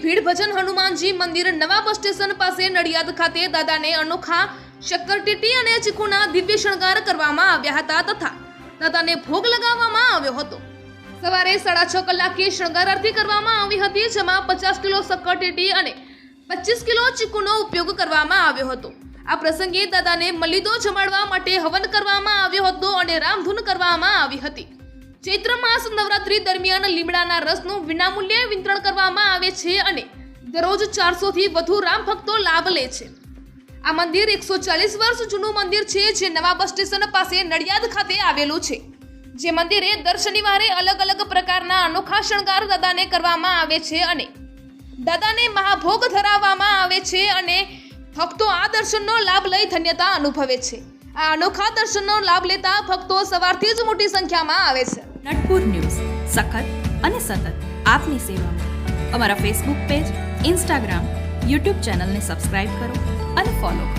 ભીડ ભજન હનુમાનજી મંદિર નવા બસ સ્ટેશન પાસે નડિયાદ ખાતે દાદાને અનોખા શક્કરટેટી અને ચીકુના દિવ્ય શણગાર કરવામાં આવ્યા હતા તથા દાદાને ભોગ લગાવવામાં આવ્યો હતો। સવારે 6:30 કલાકે શણગાર આરતી કરવામાં આવી હતી, જેમાં 50 કિલો શક્કરટેટી અને 25 કિલો ચીકુનો ઉપયોગ કરવામાં આવ્યો હતો। આ પ્રસંગે દાદાને મલિદો જમાડવા માટે હવન કરવામાં આવ્યો હતો અને રામધૂન કરવામાં આવી હતી। ચૈત્ર માસ નવરાત્રી દરમિયાન લીમડાના રસનું વિનામૂલ્યે વિતરણ કરવામાં આવે છે અને દરરોજ 400 થી વધુ રામ ભક્તો લાભ લે છે। આ મંદિર 140 વર્ષ જૂનું મંદિર છે, જે નવા બસ સ્ટેશન પાસે નડિયાદ ખાતે આવેલું છે। જે મંદિરે દર શનિવારે અલગ અલગ પ્રકારના અનોખા શણગાર દાદાને કરવામાં આવે છે અને દાદાને મહાભોગ ધરાવવામાં આવે છે અને ભક્તો આ દર્શનનો લાભ લઈ ધન્યતા અનુભવે છે। આ અનોખા દર્શનનો લાભ લેતા ભક્તો સવારથી જ મોટી સંખ્યામાં આવે છે। નટપુર ન્યૂઝ સખત અને સતત આપની સેવામાં। અમારા ફેસબુક પેજ, ઇન્સ્ટાગ્રામ, યુટ્યુબ ચેનલને સબસ્ક્રાઇબ કરો અને ફોલો કરો।